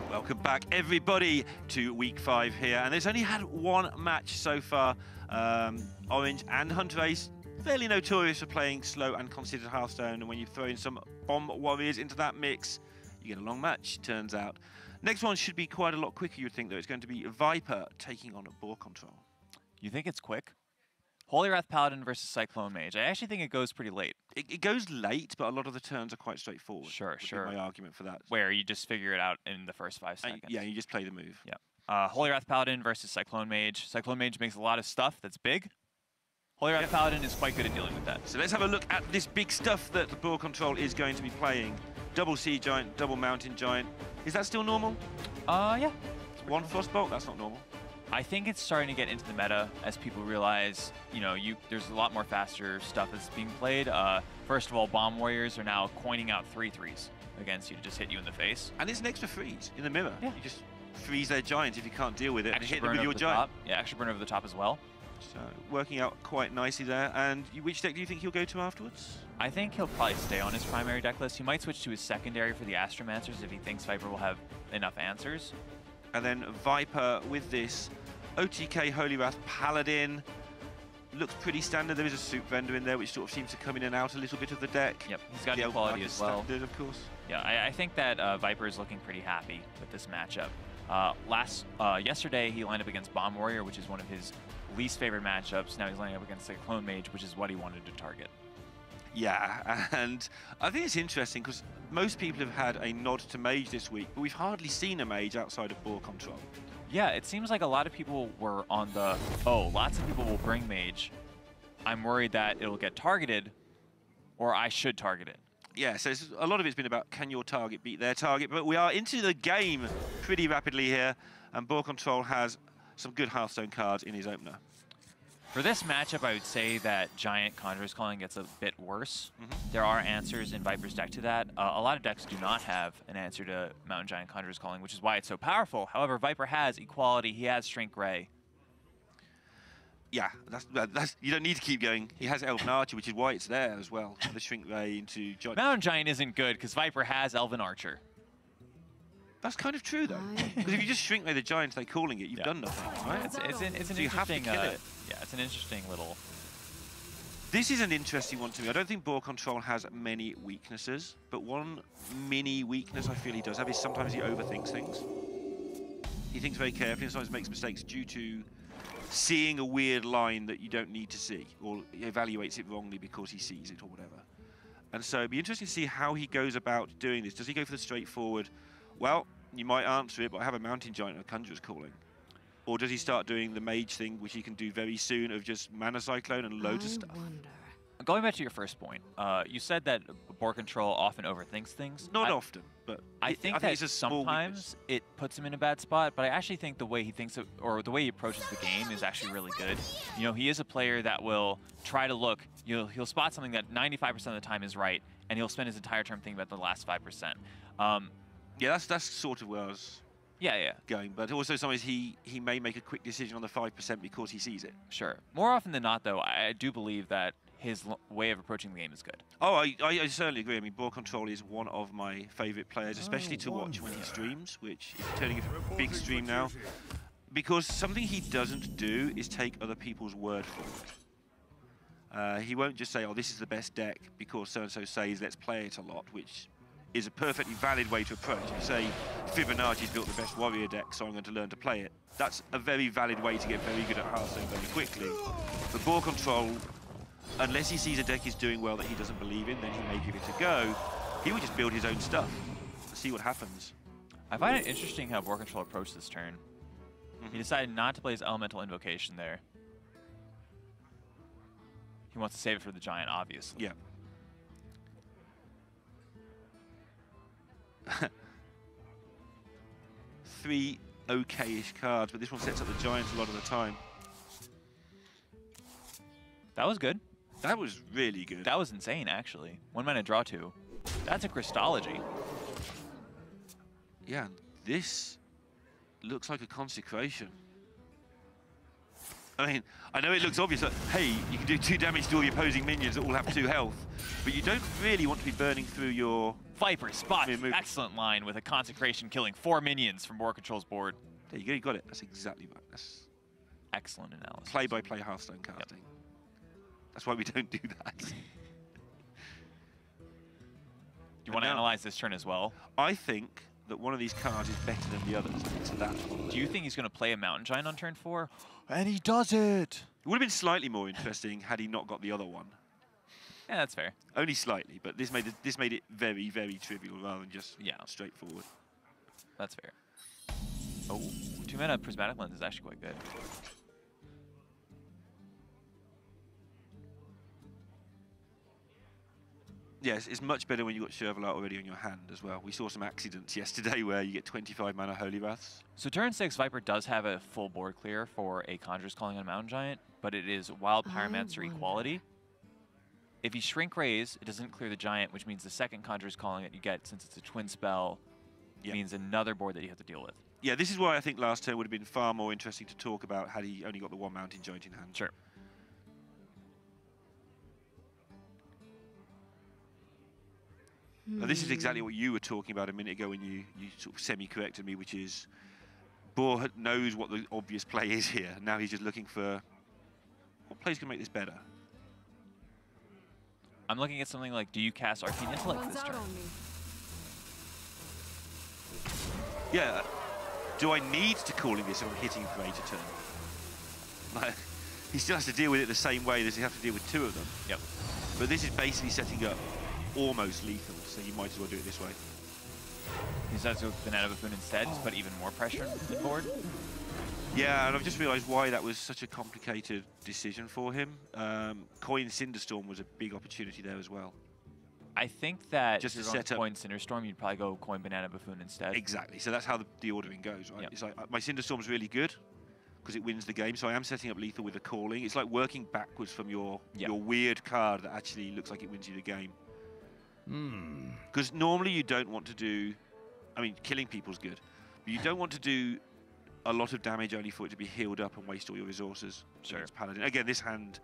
Welcome back, everybody, to week 5 here, and there's only had one match so far. Orange and Hunter Ace, fairly notorious for playing slow and considered Hearthstone, and when you throw in some bomb warriors into that mix, you get a long match, turns out. Next one should be quite a lot quicker, you'd think, though. It's going to be Viper taking on BoarControl. You think it's quick? Holy Wrath Paladin versus Cyclone Mage. I actually think it goes pretty late. It goes late, but a lot of the turns are quite straightforward. Sure. My argument for that. Where you just figure it out in the first 5 seconds. Yeah, you just play the move. Yeah. Holy Wrath Paladin versus Cyclone Mage. Cyclone Mage makes a lot of stuff that's big. Holy Wrath Paladin is quite good at dealing with that. So let's have a look at this big stuff that the BoarControl is going to be playing. Double Sea Giant, double Mountain Giant. Is that still normal? Yeah. One Frostbolt? That's not normal. I think it's starting to get into the meta as people realize, you know, there's a lot more faster stuff that's being played. First of all, Bomb Warriors are now coining out 3/3s against you to just hit you in the face. And it's an extra freeze in the mirror. Yeah. You just freeze their giants if you can't deal with it and hit them with your giant. Yeah, extra burn over the top as well. So working out quite nicely there. And which deck do you think he'll go to afterwards? I think he'll probably stay on his primary deck list. He might switch to his secondary for the Astromancers if he thinks Viper will have enough answers. And then Viper with this OTK Holy Wrath Paladin. Looks pretty standard. There is a Soup Vendor in there, which sort of seems to come in and out a little bit of the deck. Yep, he's got equality as well. Standard, of course. Yeah, I think that Viper is looking pretty happy with this matchup. Yesterday, he lined up against Bomb Warrior, which is one of his least favorite matchups. Now he's lining up against Cyclone Mage, which is what he wanted to target. Yeah, and I think it's interesting because most people have had a nod to Mage this week, but we've hardly seen a Mage outside of BoarControl. Yeah, it seems like a lot of people were on the, lots of people will bring Mage. I'm worried that it'll get targeted, or I should target it. Yeah, so a lot of it's been about can your target beat their target, but we are into the game pretty rapidly here, and BoarControl has some good Hearthstone cards in his opener. For this matchup, I would say that Giant Conjurer's Calling gets a bit worse. There are answers in Viper's deck to that. A lot of decks do not have an answer to Mountain Giant Conjurer's Calling, which is why it's so powerful. However, Viper has equality. He has Shrink Ray. Yeah, that's you don't need to keep going. He has Elven Archer, which is why it's there as well. The Shrink Ray into Giant. Mountain Giant isn't good because Viper has Elven Archer. That's kind of true, though. Because if you just shrink Ray the Giants, they're calling it, you've done nothing, right? It's an interesting, you have to kill it. Yeah, it's an interesting little... This is an interesting one to me. I don't think BoarControl has many weaknesses, but one mini weakness I feel he does have is sometimes he overthinks things. He thinks very carefully and sometimes makes mistakes due to seeing a weird line that you don't need to see, or he evaluates it wrongly because he sees it or whatever. And so it'd be interesting to see how he goes about doing this. Does he go for the straightforward, well, you might answer it, but I have a Mountain Giant and a Conjurer's Calling? Or does he start doing the Mage thing, which he can do very soon, of just Mana Cyclone and loads of stuff? Going back to your first point, you said that BoarControl often overthinks things. Not often, but I think that sometimes it puts him in a bad spot, but I actually think the way he thinks of, or the way he approaches the game is actually really good. You know, he is a player that will try to look, he'll spot something that 95% of the time is right, and he'll spend his entire term thinking about the last 5%. Yeah, that's sort of where I was going. But also sometimes he may make a quick decision on the 5% because he sees it. Sure. More often than not, though, I do believe that his way of approaching the game is good. Oh, I certainly agree. I mean, BoarControl is one of my favorite players, especially to watch when he streams, which is turning into a big stream now. Because something he doesn't do is take other people's word for it. He won't just say, oh, this is the best deck because so-and-so says let's play it a lot, which is a perfectly valid way to approach. If you say Fibonacci's built the best warrior deck, so I'm going to learn to play it. That's a very valid way to get very good at Hearthstone very quickly. But BoarControl, unless he sees a deck is doing well that he doesn't believe in, then he may give it a go. He would just build his own stuff and see what happens. I find it interesting how BoarControl approached this turn. He decided not to play his Elemental Invocation there. He wants to save it for the Giant, obviously. Yeah. 3 okay-ish cards, but this one sets up the Giants a lot of the time. That was good. That was really good. That was insane, actually. 1 mana draw 2. That's a Crystology. Yeah, this looks like a Consecration. I mean, I know it looks obvious that, hey, you can do 2 damage to all the opposing minions that all have 2 health, but you don't really want to be burning through your... Viper spot, excellent line with a Consecration killing 4 minions from BoarControl's board. There you go, you got it. That's exactly right. That's excellent analysis. Play-by-play Hearthstone casting. Yep. That's why we don't do that. Do you want to analyze this turn as well? I think that one of these cards is better than the others. It's that one. Do you think he's going to play a Mountain Giant on turn 4? And he does it! It would have been slightly more interesting had he not got the other one. Yeah, that's fair. Only slightly, but this made it very, very trivial rather than just straightforward. That's fair. Oh, 2-mana Prismatic Lens is actually quite good. Yes, it's much better when you've got Shovel Art already on your hand as well. We saw some accidents yesterday where you get 25 mana Holy Wraths. So turn 6, Viper does have a full board clear for a Conjurer's Calling on a Mountain Giant, but it is Wild Pyromancer equality. If you Shrink Raise, it doesn't clear the Giant, which means the second Conjurer's Calling that you get, since it's a twin spell, means another board that you have to deal with. Yeah, this is why I think last turn would have been far more interesting to talk about had he only got the 1 Mountain Giant in hand. Sure. Now, this is exactly what you were talking about a minute ago when you sort of semi-corrected me, which is Boar knows what the obvious play is here. Now he's just looking for what play's going to make this better. I'm looking at something like, do you cast Arcane Intellect this turn? Yeah. Do I need to calling this if I'm hitting for 8 a turn? Like, he still has to deal with it the same way as he has to deal with 2 of them. Yep. But this is basically setting up almost lethal, so you might as well do it this way. He decides to go with Banana Buffoon instead, just put even more pressure on the board. Yeah, and I've just realised why that was such a complicated decision for him. Coin Cinderstorm was a big opportunity there as well. I think that just if to you're set on up Coin Cinderstorm, you'd probably go Coin Banana Buffoon instead. Exactly, so that's how the ordering goes, right? Yep. It's like, my Cinderstorm's really good because it wins the game, so I am setting up lethal with a calling. It's like working backwards from your weird card that actually looks like it wins you the game. Because normally you don't want to do, I mean, killing people's good, but you don't want to do a lot of damage only for it to be healed up and waste all your resources. Sure. Paladin. Again, this hand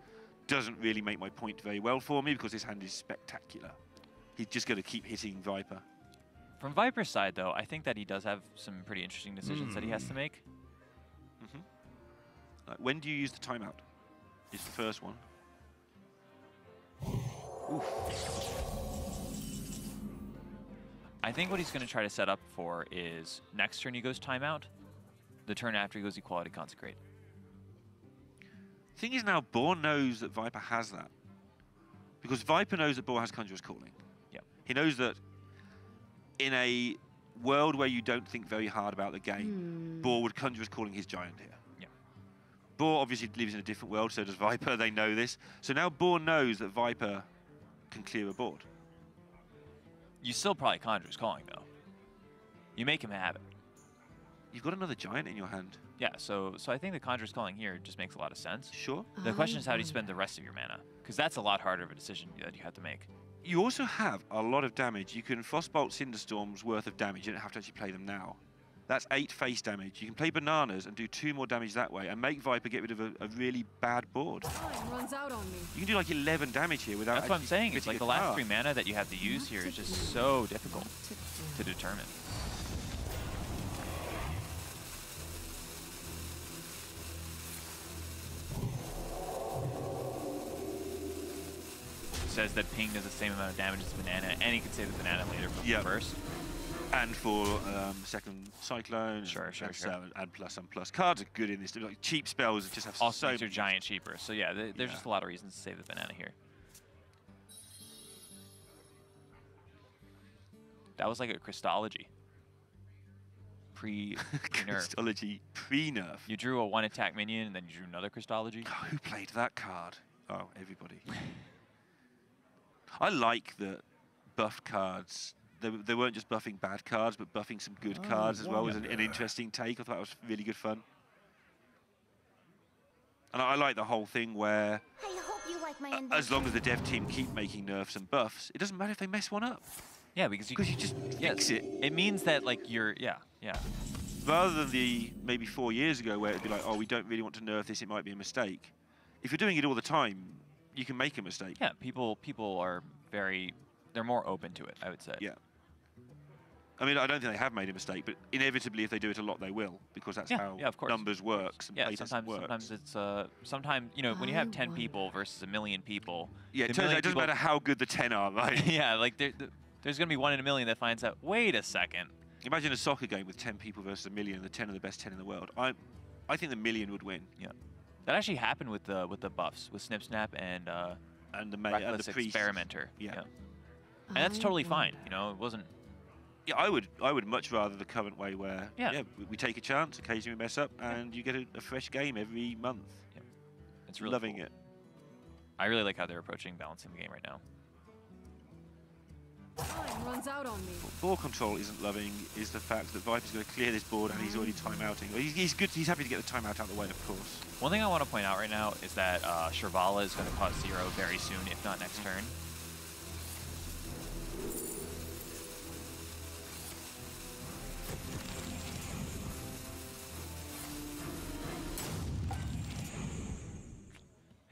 doesn't really make my point very well for me because this hand is spectacular. He's just going to keep hitting Viper. From Viper's side, though, I think that he does have some pretty interesting decisions that he has to make. When do you use the timeout? Is the first one. Oof. I think what he's going to try to set up for is next turn he goes timeout, the turn after he goes Equality Consecrate. Thing is now, Boar knows that Viper has that. Because Viper knows that Boar has Conjurer's Calling. Yep. He knows that in a world where you don't think very hard about the game, Boar would Conjurer's Calling his Giant here. Yep. Boar obviously lives in a different world, so does Viper, they know this. So now Boar knows that Viper can clear a board. You still probably Conjurer's Calling, though. You make him have it. You've got another Giant in your hand. Yeah, so I think the Conjurer's Calling here just makes a lot of sense. Sure. The question is how do you spend the rest of your mana? Because that's a lot harder of a decision that you have to make. You also have a lot of damage. You can Frostbolt Cinderstorm's worth of damage. You don't have to actually play them now. That's 8 face damage. You can play Bananas and do 2 more damage that way and make Viper get rid of a really bad board. Time runs out on me. You can do like 11 damage here without. That's what I'm saying. It's like the last 3 mana that you have to use here is just so difficult to determine. It says that Ping does the same amount of damage as Banana, and he can save the Banana later from the first. And for second Cyclone, sure. And plus. Cards are good in this. Like cheap spells that just have also makes your Giant cheaper. So yeah, there's just a lot of reasons to save the Banana here. That was like a Crystology. Pre-nerf. Crystology pre-nerf. You drew a 1-attack minion, and then you drew another Crystology. Oh, who played that card? Oh, everybody. I like the buffed cards. They weren't just buffing bad cards, but buffing some good cards as well was an interesting take. I thought it was really good fun. And I like the whole thing where, I hope you like my as long as the dev team keep making nerfs and buffs, it doesn't matter if they mess one up. Yeah, because you just fix it. It means that like you're rather than the maybe 4 years ago where it'd be like, oh, we don't really want to nerf this, it might be a mistake. If you're doing it all the time, you can make a mistake. Yeah, people are they're more open to it, I would say. Yeah. I mean, I don't think they have made a mistake, but inevitably, if they do it a lot, they will, because that's how of course. numbers works. And Yeah, playtesting works. sometimes it's sometimes when you have 10 people versus a million people. Yeah, it turns out it doesn't matter how good the 10 are, right? Yeah, like there's gonna be 1 in a million that finds out. Wait a second. Imagine a soccer game with 10 people versus a million, and the 10 are the best 10 in the world. I think the million would win. Yeah, that actually happened with the buffs with Snip Snap and the Reckless priest. Experimenter. Yeah. And that's totally fine. You know, it wasn't. Yeah, I would much rather the current way where we take a chance, occasionally we mess up, and you get a fresh game every month. Yeah. It's really loving cool. it. I really like how they're approaching balancing the game right now. Time runs out on me. What BoarControl isn't loving is the fact that Viper's going to clear this board and he's already timeouting. Well, he's good. He's happy to get the timeout out of the way, of course. One thing I want to point out right now is that Shirvala is going to cause 0 very soon, if not next turn.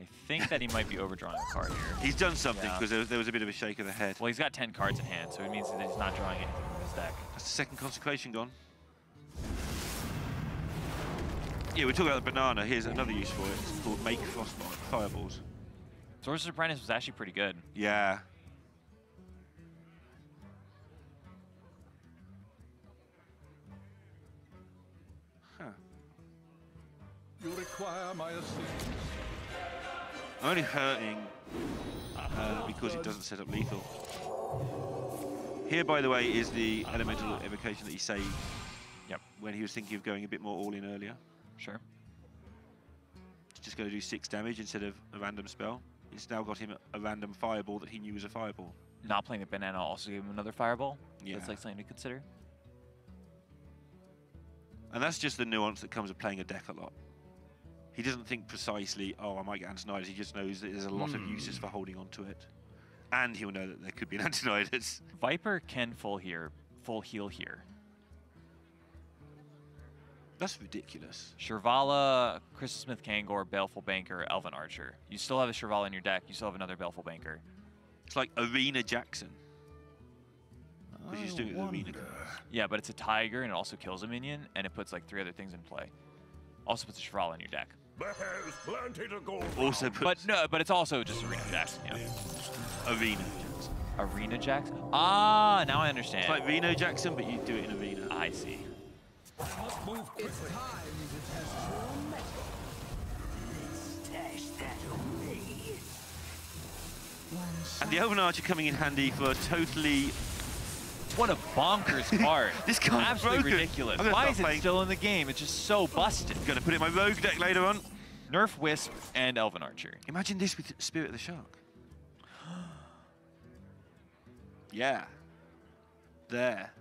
I think that he might be overdrawing a card here. He's done something because there was a bit of a shake of the head. Well, he's got 10 cards in hand, so it means that he's not drawing anything from his deck. That's the second consecration gone. Yeah, we're talking about the banana. Here's another use for it. It's called Make Frostbite Fireballs. Sorcerer's Apprentice was actually pretty good. Yeah. Huh. You require my assistance. I'm only hurting because it doesn't set up lethal. Here, by the way, is the elemental evocation that he saved. Yep. When he was thinking of going a bit more all in earlier. Sure. It's just going to do 6 damage instead of a random spell. It's now got him a random fireball that he knew was a fireball. Not playing the banana also gave him another fireball. Yeah. That's like something to consider. And that's just the nuance that comes with playing a deck a lot. He doesn't think precisely, oh, I might get Antonidas. He just knows that there's a lot of uses for holding on to it. And he'll know that there could be an Antonidas. Viper can full heal here. That's ridiculous. Shirvala, Crystal Smith Kangor, Baleful Banker, Elven Archer. You still have a Shirvala in your deck. You still have another Baleful Banker. It's like Arena Jackson. Because you're just doing it with Arena cards. Yeah, but it's a Tiger, and it also kills a minion, and it puts like 3 other things in play. Also puts a Shirvala in your deck. Also puts... But it's also just Arena Jackson. Yeah. Arena Jackson. Arena Jackson? Ah, now I understand. It's like Reno Jackson, but you do it in Arena. I see. Must move quickly. It's time to test your metal. Stash that away. And the Elven Archer coming in handy for a totally... What a bonkers card. This card's absolutely broken. ridiculous. I'm gonna Why start is it playing- still in the game? It's just so busted. Gonna put it in my Rogue deck later on. Nerf Wisp and Elven Archer. Imagine this with Spirit of the Shark. Yeah. There.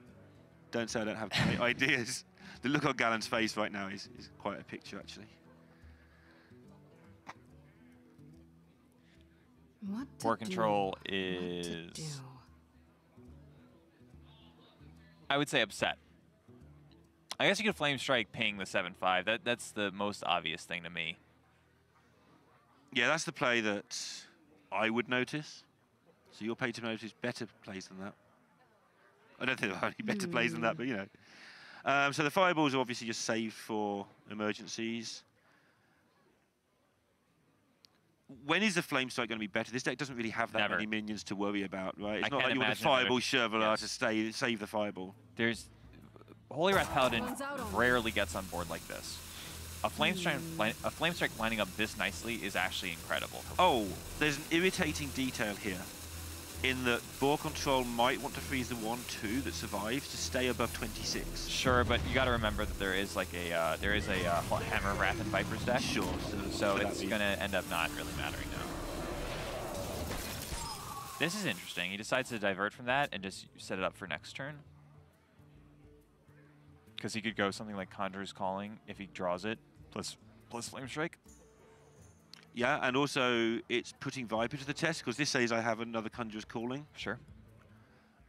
Don't say I don't have great ideas. The look on Gallen's face right now is quite a picture, actually. What to BoarControl do? is, What to do? I would say, upset. I guess you could Flame Strike ping the 7/5. That's the most obvious thing to me. Yeah, that's the play that I would notice. So your pay to notice better plays than that. I don't think there are any better plays than that, but you know. So the fireballs are obviously just saved for emergencies. When is the Flame Strike going to be better? This deck doesn't really have that Never. many minions to worry about, right? It's I not can't like you want a imagine Fireball another- Chevalier yes. to save the Fireball. There's Holy Wrath Paladin Runs out on rarely gets on board like this. A Flame Strike lining up this nicely is actually incredible. Oh, there's an irritating detail here. In that BoarControl might want to freeze the 1/2 that survives to stay above 26. Sure, but you got to remember that there is like a Hammer Wrath and Viper's deck. Sure. So it's going to end up not really mattering now. This is interesting. He decides to divert from that and just set it up for next turn. Because he could go something like Conjurer's Calling if he draws it, plus Flame Strike. Yeah, and also it's putting Viper to the test, because this says I have another Conjurer's Calling. Sure.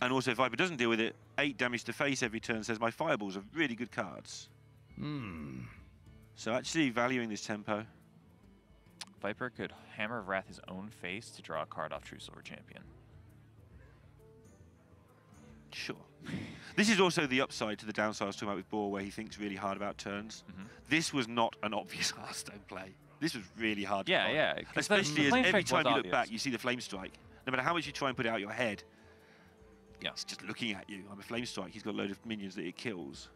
And also if Viper doesn't deal with it, 8 damage to face every turn says my Fireballs are really good cards. So actually valuing this tempo. Viper could Hammer of Wrath his own face to draw a card off True Silver Champion. Sure. This is also the upside to the downside I was talking about with Boar, where he thinks really hard about turns. This was not an obvious Hearthstone play. This was really hard to Yeah, find. yeah. Especially as Flame every Strike time you was look back, obvious. you see the Flame Strike. No matter how much you try and put it out your head, Yeah. it's just looking at you. I'm a Flame Strike. He's got a load of minions that it kills.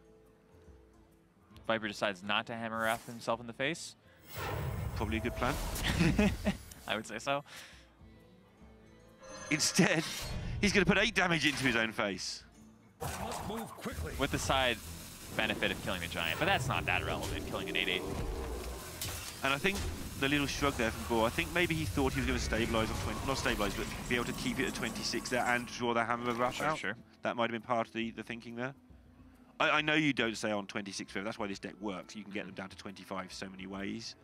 Viper decides not to Hammer of Wrath himself in the face. Probably a good plan. I would say so. Instead, he's going to put 8 damage into his own face. I must move quickly. With the side benefit of killing the giant, but that's not that relevant, killing an 8/8. And I think the little shrug there from Boar, I think maybe he thought he was going to stabilize on 20, not stabilize, but be able to keep it at 26 there and draw that Hammer of Wrath out. Sure. That might have been part of the thinking there. I know you don't stay on 26 forever, that's why this deck works. You can get them down to 25 so many ways.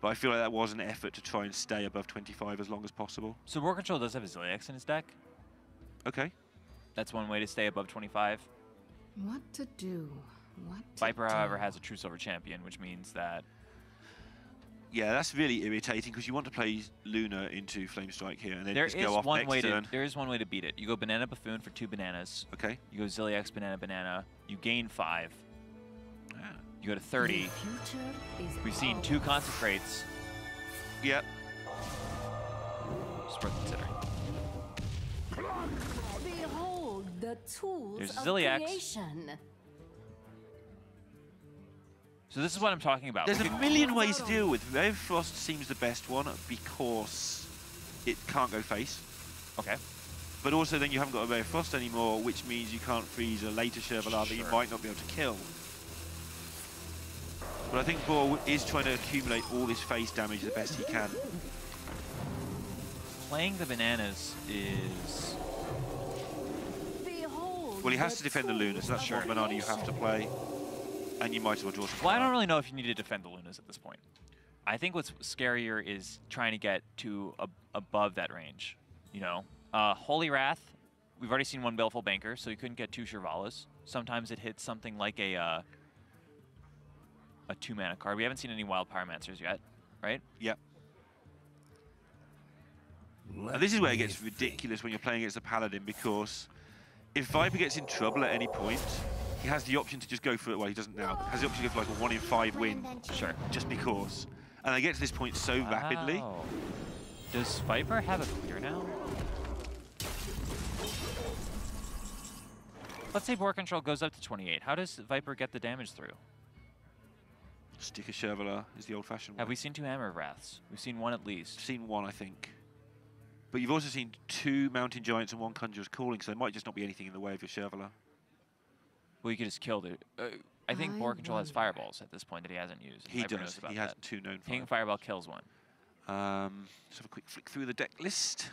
But I feel like that was an effort to try and stay above 25 as long as possible. So BoarControl does have a Zilliax in his deck. Okay. That's one way to stay above 25. What to do? What to Viper, do? however, has a True Silver Champion, which means that Yeah, that's really irritating because you want to play Luna into Flame Strike here and then there just is go off one next way turn. to one way to beat it. You go Banana Buffoon for 2 bananas. Okay. You go Zilliax Banana. You gain 5. Ah. You go to 30. The future is We've seen ours. 2 Consecrates. Yep. It's worth considering. Behold the tools There's of Zilliax. creation. So this is what I'm talking about. There's We a could- million ways to deal with. Ray of Frost seems the best one because it can't go face. Okay. But also then you haven't got a Ray of Frost anymore, which means you can't freeze a later Chevalier that you Sure. might not be able to kill. But I think Boar is trying to accumulate all this face damage the best he can. Playing the bananas is... Behold Well, he has to defend the Luna, so that's sure one banana you have to play. And you might as well draw some. Well, I don't really know if you need to defend the Lunas at this point. I think what's scarier is trying to get to above that range. You know, Holy Wrath, we've already seen 1 Baleful Banker, so you couldn't get 2 Shirvalas. Sometimes it hits something like a 2-mana card. We haven't seen any Wild Pyromancers yet, right? Yep. Now, this is where it gets ridiculous when you're playing against a Paladin, because if Viper gets in trouble at any point, he has the option to just go for it. Well, he doesn't now. Has the option to go for like a 1 in 5 win, Sure. just because. And they get to this point so rapidly. Wow. Does Viper have a clear now? Let's say BoarControl goes up to 28. How does Viper get the damage through? Stick a Chevalier is the old-fashioned one. Have we seen 2 Hammer of Wraths? We've seen 1 at least. Seen 1, I think. But you've also seen 2 Mountain Giants and 1 Conjurer's Calling, so there might just not be anything in the way of your Chevalier. Well, you could just kill it. I think I BoarControl has wonder. fireballs at this point that he hasn't used. and He Viper does. knows about He has that. 2 known Ping fire. Fireball kills 1. Let's have a quick flick through the deck list.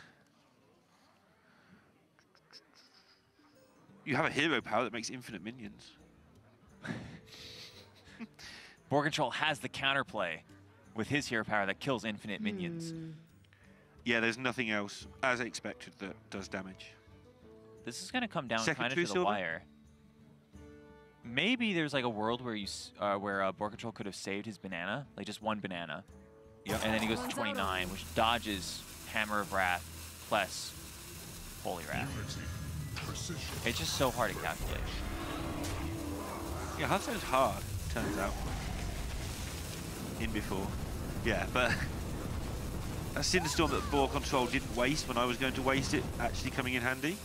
You have a hero power that makes infinite minions. BoarControl has the counterplay with his hero power that kills infinite minions. Yeah, there's nothing else, as expected, that does damage. This is going to come down Second kind of True to the Silver? wire. Maybe there's like a world where where BoarControl could have saved his banana, like just 1 banana. Yep. And then he goes to 29, which dodges Hammer of Wrath plus Holy Wrath. Precision. It's just so hard to calculate. Yeah, Hearthstone's hard, turns out. In before. Yeah, but that Cinderstorm that BoarControl didn't waste when I was going to waste it, actually coming in handy.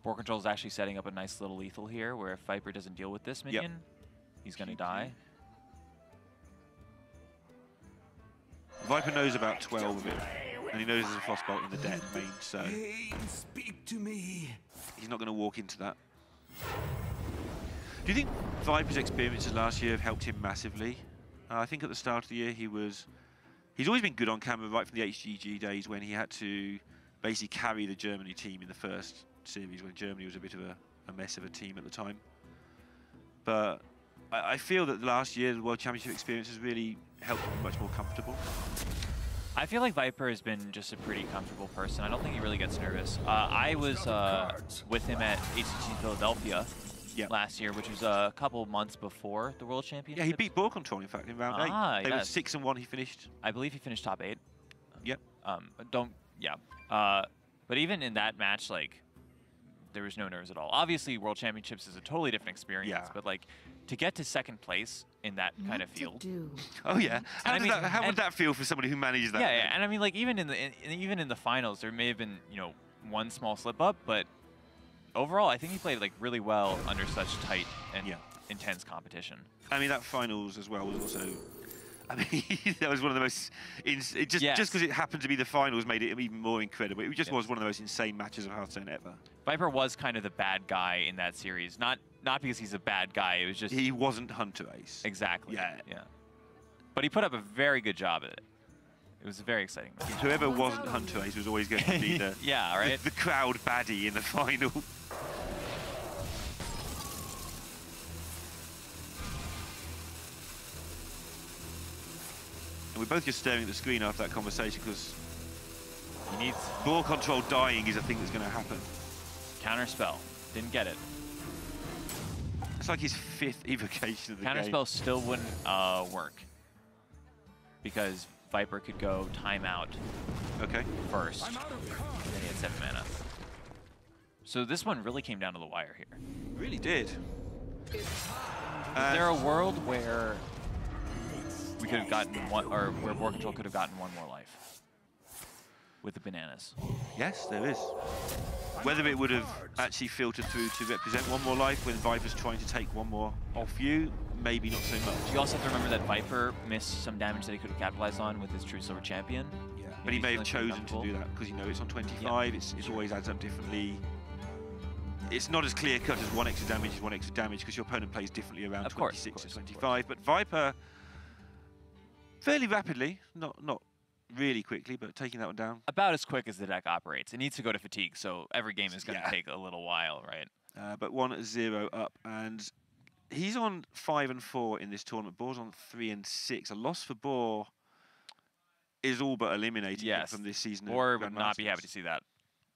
BoarControl is actually setting up a nice little lethal here, where if Viper doesn't deal with this minion, he's going to die. Viper knows about 12 of it, and he knows there's a Frostbolt in the deck main, so Speak to me. he's not going to walk into that. Do you think Viper's experiences last year have helped him massively? I think at the start of the year he's always been good on camera right from the HGG days when he had to basically carry the Germany team in the first series when Germany was a bit of a mess of a team at the time. But I feel that last year the World Championship experience has really helped him be much more comfortable. I feel like Viper has been just a pretty comfortable person. I don't think he really gets nervous. I was with him at HCG Philadelphia last year, which was a couple months before the World Championship. Yeah, he beat BoarControl, in fact, in round 8. They were 6-1, he finished. I believe he finished top 8. Yep. But even in that match, like, there was no nerves at all. Obviously, World Championships is a totally different experience, but like, to get to second place in that kind of field. Oh yeah. How would that feel for somebody who manages that? Yeah, and I mean, like, even in the finals, there may have been, you know, one small slip up, but overall, I think he played like really well under such tight and intense competition. I mean, that finals as well was also. I mean, that was one of the most. Just because it happened to be the finals made it even more incredible. It just was one of the most insane matches of Hearthstone ever. Viper was kind of the bad guy in that series, not because he's a bad guy. It was just he wasn't Hunter Ace. Exactly. Yeah. But he put up a very good job at it. It was a very exciting match. Whoever wasn't Hunter Ace was always going to be the the crowd baddie in the final. And we're both just staring at the screen after that conversation because he needs BoarControl dying is a thing that's going to happen. Counter spell, didn't get it. It's like his 5th evocation of the game. Counterspell still wouldn't work because Viper could go timeout first, and then he had 7 mana. So this one really came down to the wire here. Really did. Is there a world where we could have gotten one, or where BoarControl could have gotten one more life with the bananas? Yes, there is. Whether it would have actually filtered through to represent one more life when Viper's trying to take one more off you, maybe not so much. You also have to remember that Viper missed some damage that he could have capitalized on with his True Silver Champion. Yeah, but he may have chosen to do that because, you know, it's on 25, it always adds up differently. It's not as clear-cut as 1 extra damage is 1 extra damage because your opponent plays differently around 26 or 25. But Viper, fairly rapidly, not really quickly, but taking that one down. About as quick as the deck operates. It needs to go to fatigue, so every game is going to take a little while, right? But 1-0 up, and he's on 5-4 in this tournament. Boar's on 3-6. A loss for Boar is all but eliminating him from this season. Boar would not be happy to see that,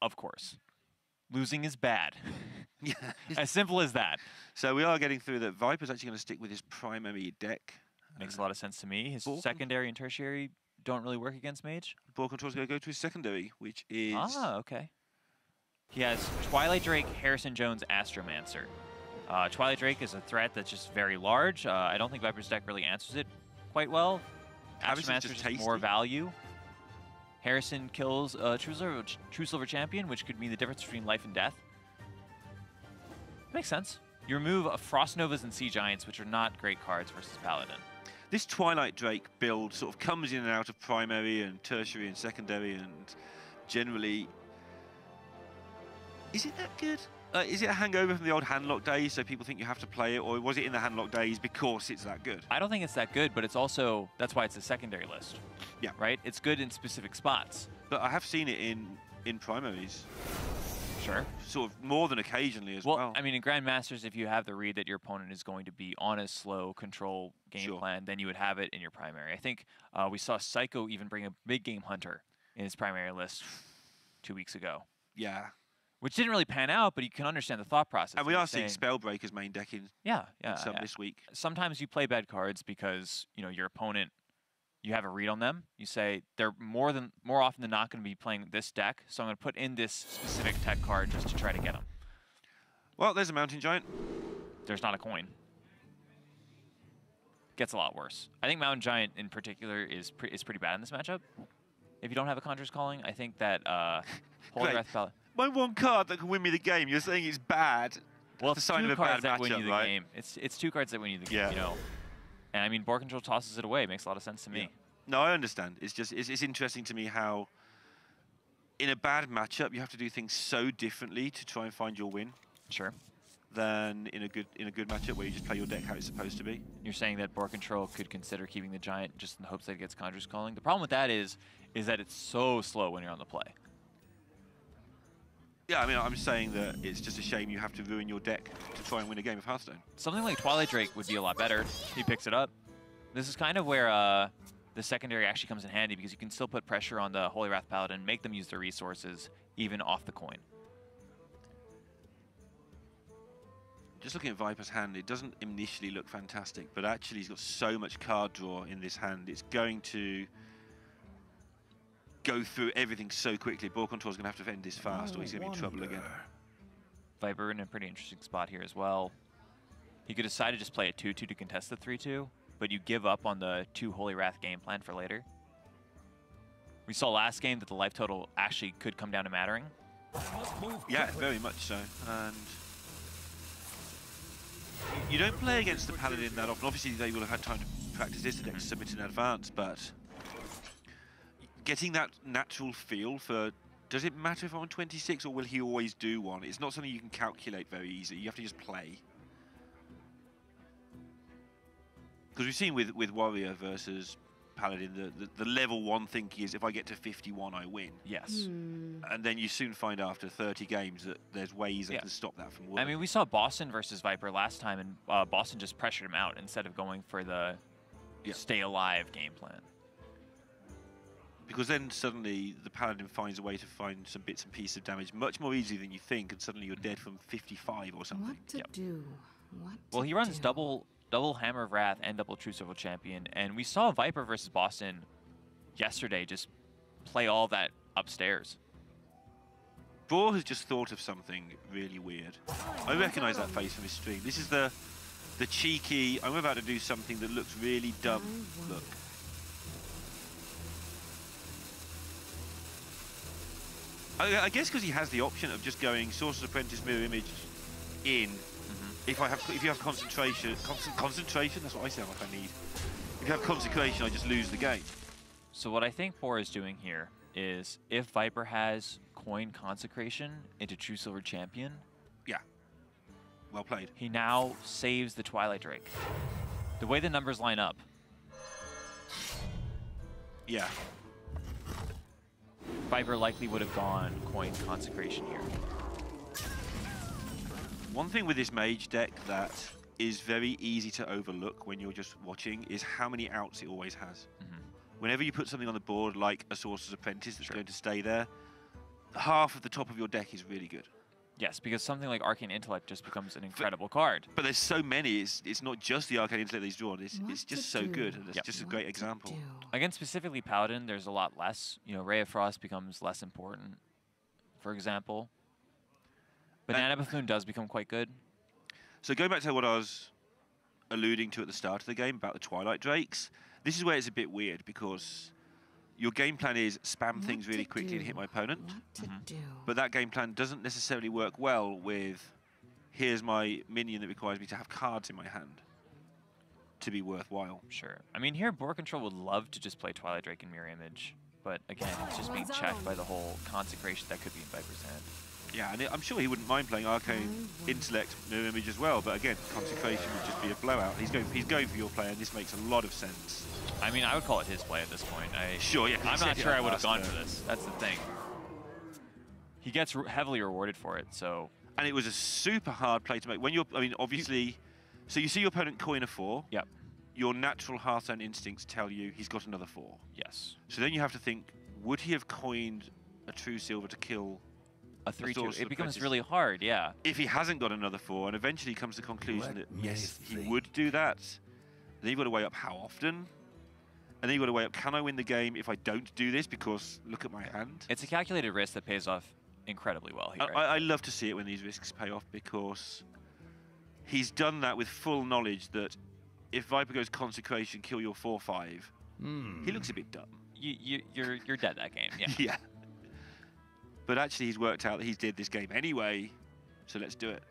of course. Losing is bad. As simple as that. So we are getting through that. Viper's actually going to stick with his primary deck. Makes a lot of sense to me. His secondary and tertiary don't really work against Mage. BoarControl's going to go to his secondary, which is... Ah, okay. He has Twilight Drake, Harrison Jones, Astromancer. Twilight Drake is a threat that's just very large. I don't think Viper's deck really answers it quite well. Astromancer is just more value. Harrison kills True Silver Champion, which could mean the difference between life and death. Makes sense. You remove Frost Novas and Sea Giants, which are not great cards versus Paladin. This Twilight Drake build sort of comes in and out of primary and tertiary and secondary, and generally... Is it that good? Is it a hangover from the old handlock days, so people think you have to play it, or was it in the handlock days because it's that good? I don't think it's that good, but it's also, that's why it's a secondary list. Yeah. Right? It's good in specific spots. But I have seen it in primaries. Sure. Sort of more than occasionally as well. Well, I mean, in Grandmasters, if you have the read that your opponent is going to be on a slow control game plan, then you would have it in your primary. I think we saw Psycho even bring a big game Hunter in his primary list 2 weeks ago. Yeah. Which didn't really pan out, but you can understand the thought process. And we are seeing Spellbreaker's main deck in some this week. Sometimes you play bad cards because, you know, your opponent, you have a read on them. You say they're more often than not going to be playing this deck, so I'm going to put in this specific tech card just to try to get them. Well, there's a Mountain Giant. There's not a coin. Gets a lot worse. I think Mountain Giant in particular is pretty bad in this matchup. If you don't have a Conjurer's Calling, I think that Holy Wrath Paladin. My one card that can win me the game. You're saying it's bad. Well, it's a sign of a bad matchup, right? Game. It's 2 cards that win you the game. You know. And I mean, BoarControl tosses it away. It makes a lot of sense to me. No, I understand. It's just it's interesting to me how in a bad matchup you have to do things so differently to try and find your win. Sure. Than in a good matchup where you just play your deck how it's supposed to be. You're saying that BoarControl could consider keeping the Giant just in the hopes that it gets Conjurer's Calling. The problem with that is that it's so slow when you're on the play. Yeah, I mean, I'm saying that it's just a shame you have to ruin your deck to try and win a game of Hearthstone. Something like Twilight Drake would be a lot better. He picks it up. This is kind of where the secondary actually comes in handy because you can still put pressure on the Holy Wrath Paladin, make them use their resources, even off the coin. just looking at Viper's hand, it doesn't initially look fantastic, but actually he's got so much card draw in this hand. It's going to go through everything so quickly. BoarControl's going to have to end this fast, or he's going to be in trouble again. Viper in a pretty interesting spot here as well. He could decide to just play a 2-2 to contest the 3-2, but you give up on the 2 Holy Wrath game plan for later. We saw last game that the life total actually could come down to mattering. Yeah, very much so. And you don't play against the Paladin that often. Obviously, they will have had time to practice this and submit in advance, but getting that natural feel for, does it matter if I'm on 26 or will he always do one? It's not something you can calculate very easily. You have to just play. Because we've seen with Warrior versus Paladin, the level 1 thinking is if I get to 51, I win. Yes. And then you soon find after 30 games that there's ways that can stop that from working. I mean, we saw Boston versus Viper last time, and Boston just pressured him out instead of going for the stay alive game plan. Because then suddenly the Paladin finds a way to find some bits and pieces of damage much more easily than you think, and suddenly you're dead from 55 or something. What to do? What Well, to he runs do? double Hammer of Wrath and double True Silver Champion, and we saw Viper versus Boston yesterday just play all that upstairs. Boar has just thought of something really weird. I recognise that face from his stream. This is the cheeky, I'm about to do something that looks really dumb look. I guess because he has the option of just going Sorcerer's Apprentice Mirror Image in. If you have concentration, that's what I sound like I need. If you have consecration, I just lose the game. So what I think Boar is doing here is if Viper has coin consecration into True Silver Champion, Yeah. Well played. he now saves the Twilight Drake. The way the numbers line up, Yeah. Viper likely would have gone coin consecration here. One thing with this mage deck that is very easy to overlook when you're just watching is how many outs it always has. Whenever you put something on the board like a Sorcerer's Apprentice that's going to stay there, half of the top of your deck is really good. Yes, because something like Arcane Intellect just becomes an incredible card. But there's so many, it's not just the Arcane Intellect that he's drawn, it's just so good, and it's just a great example. Against specifically Paladin, there's a lot less. You know, Ray of Frost becomes less important, for example. Banana Buffoon does become quite good. So going back to what I was alluding to at the start of the game about the Twilight Drakes, this is where it's a bit weird because your game plan is spam things really quickly and hit my opponent. But that game plan doesn't necessarily work well with, here's my minion that requires me to have cards in my hand to be worthwhile. Sure. I mean, here BoarControl would love to just play Twilight Drake and Mirror Image, but again, it's just being checked by the whole consecration that could be in Viper's hand. Yeah, and I'm sure he wouldn't mind playing Arcane Intellect Mirror Image as well, but again, consecration would just be a blowout. He's going for your play, and this makes a lot of sense. I mean, I would call it his play at this point. Sure, yeah. I'm not sure I would have gone for this. That's the thing. He gets heavily rewarded for it, so. And it was a super hard play to make. When you're, I mean, obviously, so you see your opponent coin a 4. Yep. Your natural Hearthstone instincts tell you he's got another 4. Yes. So then you have to think, would he have coined a True Silver to kill a 3-2? It becomes really hard, yeah. If he hasn't got another 4, and eventually comes to the conclusion that yes, he would do that, then you've got to weigh up how often. And then you've got to weigh up, can I win the game if I don't do this? Because look at my hand. It's a calculated risk that pays off incredibly well here. I love to see it when these risks pay off because he's done that with full knowledge that if Viper goes consecration, kill your 4/5, he looks a bit dumb. You're dead that game, yeah. Yeah. But actually, he's worked out that he did this game anyway, so let's do it.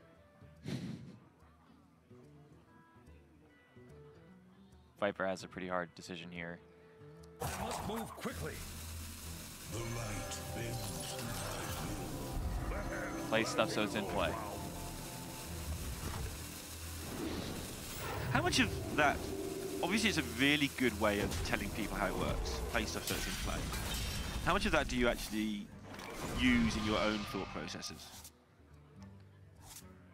Viper has a pretty hard decision here. Must move quickly. The light bends. Play stuff so it's in play. How much of that, obviously it's a really good way of telling people how it works, play stuff so it's in play. How much of that do you actually use in your own thought processes?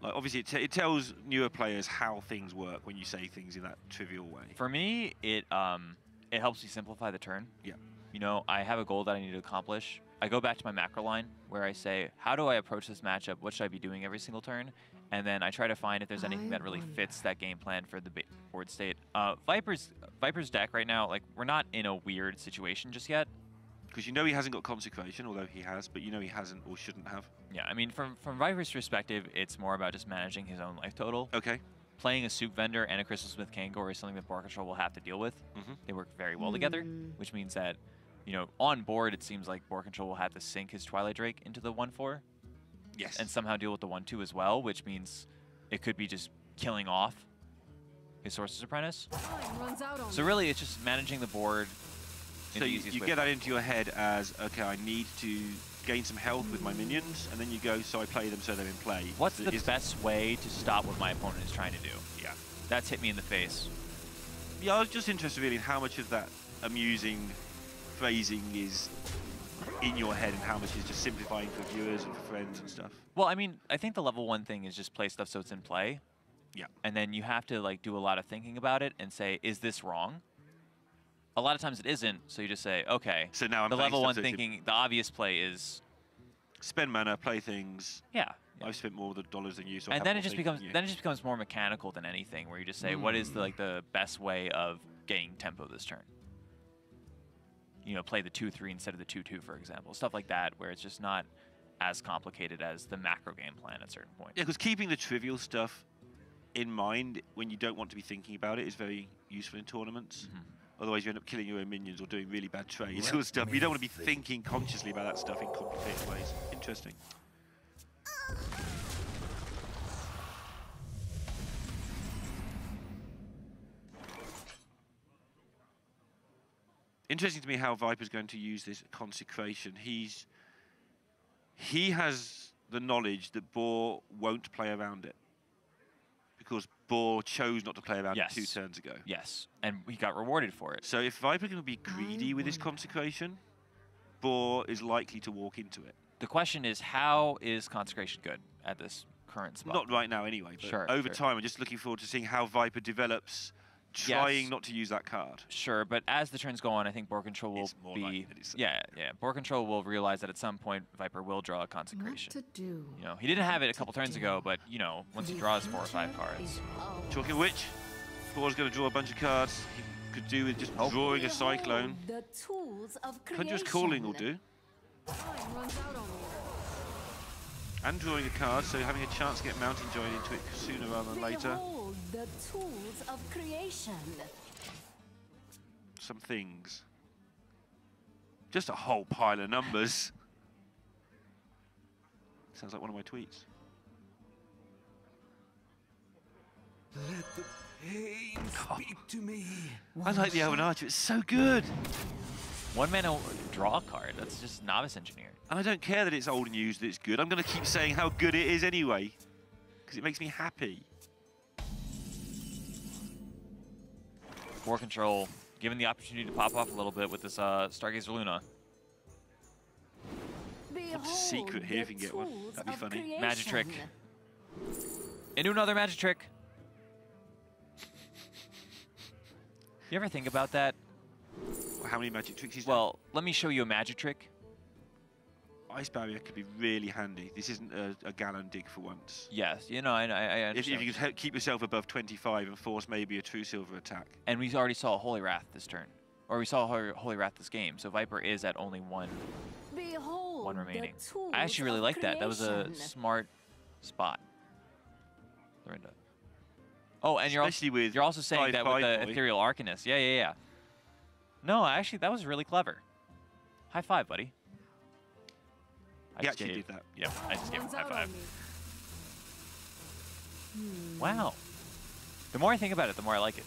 Like obviously it tells newer players how things work when you say things in that trivial way. For me, it helps me simplify the turn. Yeah. You know, I have a goal that I need to accomplish. I go back to my macro line where I say, how do I approach this matchup? What should I be doing every single turn? and then I try to find if there's anything that really fits that game plan for the board state. Viper's deck right now, like, we're not in a weird situation just yet. Because you know he hasn't got Consecration, although he has, but you know he hasn't or shouldn't have. Yeah, I mean, from Viper's perspective, it's more about just managing his own life total. Okay. Playing a Soup Vendor and a Crystal Smith Kangor is something that BoarControl will have to deal with. They work very well together, which means that, you know, on board, it seems like BoarControl will have to sink his Twilight Drake into the 1/4. Yes. And somehow deal with the 1/2 as well, which means it could be just killing off his Sorcerer's Apprentice. So really, it's just managing the board. So you get that into your head as, okay, I need to gain some health with my minions, and then you go, so I play them so they're in play. What's the best way to stop what my opponent is trying to do? Yeah. That's hit me in the face. Yeah, I was just interested really in how much of that amusing phrasing is in your head and how much is just simplifying for viewers and for friends and stuff. Well, I mean, I think the level 1 thing is just play stuff so it's in play. Yeah. And then you have to, like, do a lot of thinking about it and say, is this wrong? A lot of times it isn't, so you just say, okay. So now I'm the level 1 so thinking, the obvious play is spend mana, play things. Yeah. I've spent more of the dollars than you, so and then it just becomes more mechanical than anything, where you just say, what is the best way of getting tempo this turn? You know, play the 2/3 instead of the 2/2, for example. Stuff like that, where it's just not as complicated as the macro game plan at certain points. Yeah, because keeping the trivial stuff in mind when you don't want to be thinking about it is very useful in tournaments. Otherwise, you end up killing your own minions or doing really bad trades or stuff. You don't want to be thinking consciously about that stuff in complicated ways. Interesting. Interesting to me how Viper's going to use this Consecration. He has the knowledge that Boar won't play around it, because Boar chose not to play around it 2 turns ago. Yes, and he got rewarded for it. So if Viper can be greedy with his Consecration, Boar is likely to walk into it. The question is, how is Consecration good at this current spot? Not right now anyway, but over time, I'm just looking forward to seeing how Viper develops, trying not to use that card. Sure, but as the turns go on, I think BoarControl will be... Yeah. BoarControl will realize that at some point, Viper will draw a Consecration. What to do? You know, he didn't have it a couple turns ago, but, you know, once he draws 4 or 5 cards. Talking of which, Boar's going to draw a bunch of cards. He could do with just drawing a Cyclone. The tools of Conjurer's Calling will do. And drawing a card, so having a chance to get Mountain Giant into it sooner rather than later. The tools of creation. Some things. Just a whole pile of numbers. Sounds like one of my tweets. Let the pain speak to me. I like the Elven Archer, it's so good. 1 mana draw card, that's just Novice Engineer. And I don't care that it's old news that it's good. I'm going to keep saying how good it is anyway, because it makes me happy. BoarControl, given the opportunity to pop off a little bit with this Stargazer Luna. What's a secret here if you can get one? That'd be funny. Magic Trick. Into another Magic Trick. You ever think about that? How many Magic Tricks he's done? Well, let me show you a Magic Trick. Ice Barrier could be really handy. This isn't a Gallon dig for once. Yes, you know, I understand. If you could keep yourself above 25 and force maybe a True Silver attack. And we already saw Holy Wrath this turn. Or we saw Holy Wrath this game, so Viper is at only one remaining. I actually really like that. That was a smart spot. Oh, and you're also saying that with the Ethereal Arcanist. Yeah. No, actually, that was really clever. High five, buddy. He actually did that. Yep, I just gave him a high five. Wow. The more I think about it, the more I like it.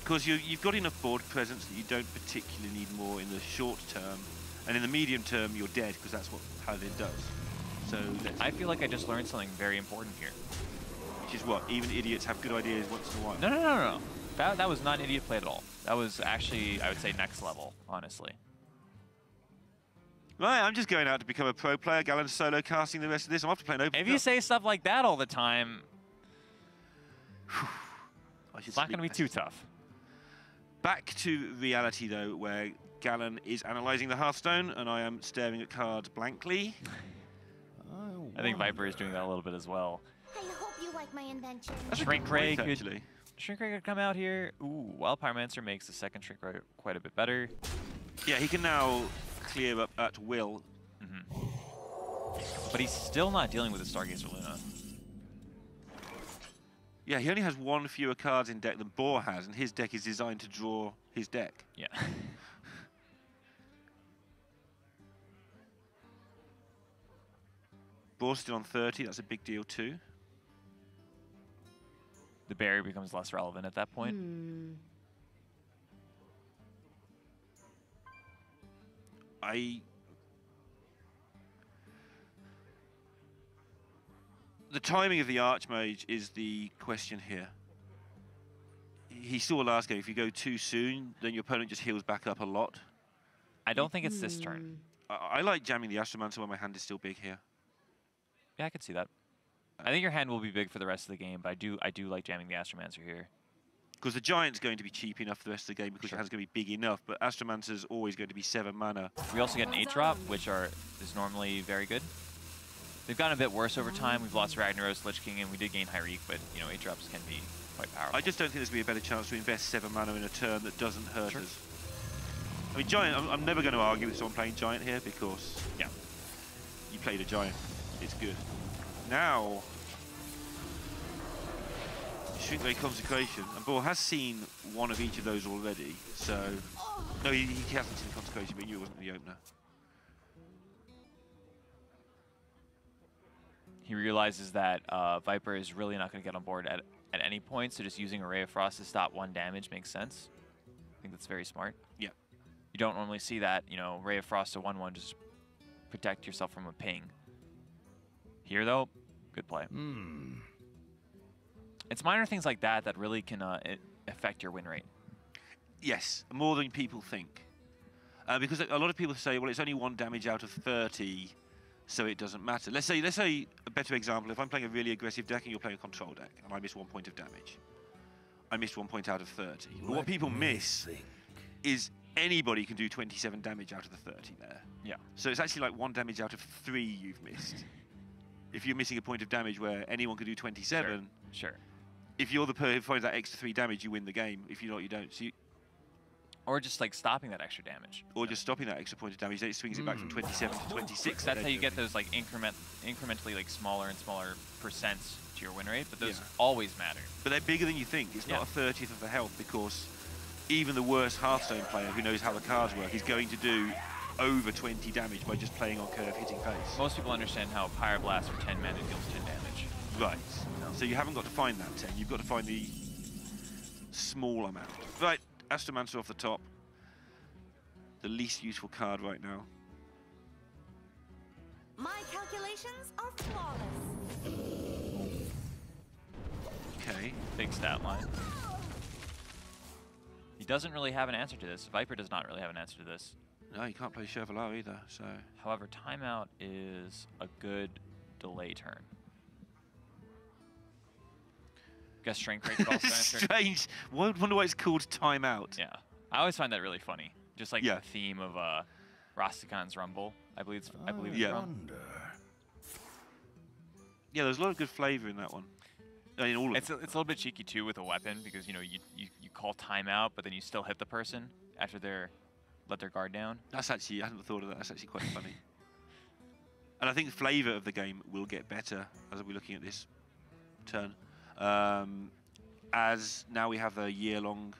Because you've got enough board presence that you don't particularly need more in the short term. And in the medium term, you're dead, because that's what Paladin does. So I feel like I just learned something very important here. Which is what? Even idiots have good ideas once in a while. No. That was not an idiot play at all. That was actually, I would say, next level, honestly. Right, I'm just going out to become a pro player. Gallon's solo casting the rest of this. I'm off to play an open. If you say stuff like that all the time, it's not going to be too tough. Back to reality, though, where Gallon is analysing the Hearthstone, and I am staring at cards blankly. I think Viper is doing that a little bit as well. like my invention. Shrink Ray Point, could actually. Shrink Ray could come out here. Ooh, Wild Pyromancer makes the second Shrink Ray quite a bit better. Yeah, he can now clear up at will. But he's still not dealing with the Stargazer Luna. Yeah, he only has one fewer cards in deck than Boar has, and his deck is designed to draw his deck. Yeah. Boar's still on 30, that's a big deal too. The barrier becomes less relevant at that point. The timing of the Archmage is the question here. He saw last game, if you go too soon, then your opponent just heals back up a lot. I don't think it's this turn. I like jamming the Astromancer when my hand is still big here. Yeah, I could see that. I think your hand will be big for the rest of the game, but I do like jamming the Astromancer here. Because the Giant's going to be cheap enough for the rest of the game because your hand's going to be big enough, but Astromancer's always going to be 7 mana. We also get an 8-drop, which is normally very good. They've gotten a bit worse over time. We've lost Ragnaros, Lich King, and we did gain Hyreek, but 8-drops can be quite powerful. I just don't think there's going to be a better chance to invest 7 mana in a turn that doesn't hurt us. I mean, Giant, I'm never going to argue with someone playing Giant here because you played a Giant. It's good. Now, Shrink Ray Consecration, and Boar has seen one of each of those already, so... No, he hasn't seen Consecration, but he knew it wasn't the opener. He realizes that Viper is really not going to get on board at any point, so just using a Ray of Frost to stop 1 damage makes sense. I think that's very smart. Yeah. You don't normally see that, Ray of Frost to 1/1, just protect yourself from a ping. Here, though, good play. It's minor things like that that really can affect your win rate. Yes, more than people think. Because a lot of people say, well, it's only 1 damage out of 30, so it doesn't matter. Let's say a better example, if I'm playing a really aggressive deck and you're playing a control deck, and I miss 1 point of damage. I missed 1 point out of 30. But what people miss is anybody can do 27 damage out of the 30 there. Yeah. So it's actually like 1 damage out of 3 you've missed. If you're missing a point of damage where anyone can do 27, Sure. If you're the person who finds that extra 3 damage, you win the game. If you're not, you don't. So or just like stopping that extra damage. Or just stopping that extra point of damage. Then it swings it back from 27 to 26. That's how you get those like incrementally like smaller and smaller percents to your win rate, but those always matter. But they're bigger than you think. It's not a 30th of the health because even the worst Hearthstone player who knows how the cards work is going to do over 20 damage by just playing on curve, hitting face. Most people understand how Pyroblast for 10 mana deals 10 damage. Right. So you haven't got to find that 10. You've got to find the small amount. Right. Astromancer off the top. The least useful card right now. My calculations are flawless. Okay. Big stat line. He doesn't really have an answer to this. Viper does not really have an answer to this. No, you can't play Chevalier either, so... However, timeout is a good delay turn. Guess Shrink Ray could also answer. Strange. Wonder why it's called timeout. Yeah. I always find that really funny. Just like the theme of Rastikan's Rumble, I believe it's from. Yeah, there's a lot of good flavor in that one. I mean, all of it's a little bit cheeky too with a weapon because you call timeout, but then you still hit the person after they're let their guard down. That's actually, I hadn't thought of that. That's actually quite funny. And I think the flavor of the game will get better as we're looking at this turn. As now we have a year-long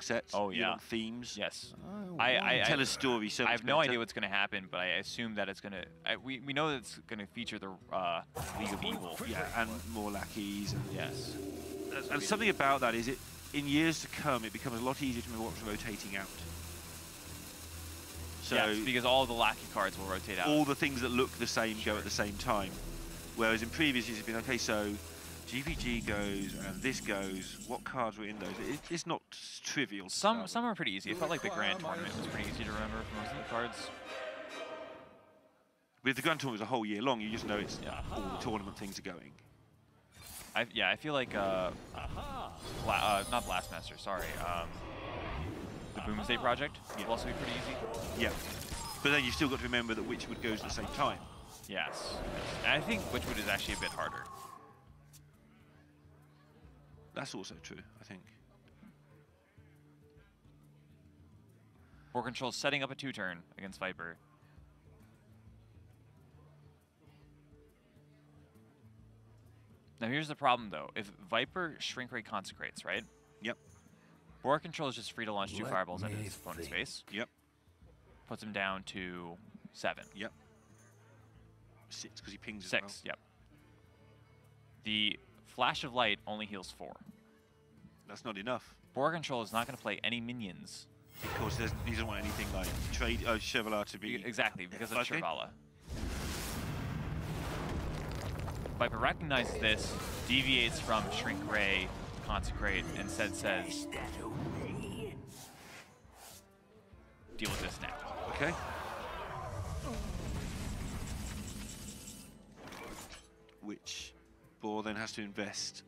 sets. Oh yeah. Year-long themes. Yes. I tell a story. So I have no idea what's going to happen, but I assume that it's going to. We know that it's going to feature the League of Evil. Yeah, and more lackeys. And yes. And something about that is in years to come, it becomes a lot easier to know what's rotating out. So yes, because all the lackey cards will rotate out. All the things that look the same go at the same time. Whereas in previous years, it's been, okay, so GVG goes and this goes. What cards were in those? It's not trivial. Some are pretty easy. It felt like the Grand Tournament was pretty easy to remember for most of the cards. But if the Grand Tournament was a whole year long, you just know it's all the tournament things are going. I feel like not Blastmaster, sorry. The Boomsday Project will also be pretty easy. Yeah, but then you've still got to remember that Witchwood goes at the same time. Yes. And I think Witchwood is actually a bit harder. That's also true, I think. BoarControl setting up a 2-turn against Viper. Now here's the problem though. If Viper Shrink Ray consecrates, right? Yep. BoarControl is just free to launch 2 Let fireballs into me his opponent's think. face. Yep. Puts him down to 7. Yep. 6, because he pings as 6, well. yep. The Flash of Light only heals 4. That's not enough. BoarControl is not going to play any minions. Because he doesn't want anything like Chevalier to be... Exactly, because of Okay. Shirvala. Viper recognizes this, deviates from Shrink Ray, Consecrate, and instead says, deal with this now. Okay. Which Boar then has to invest.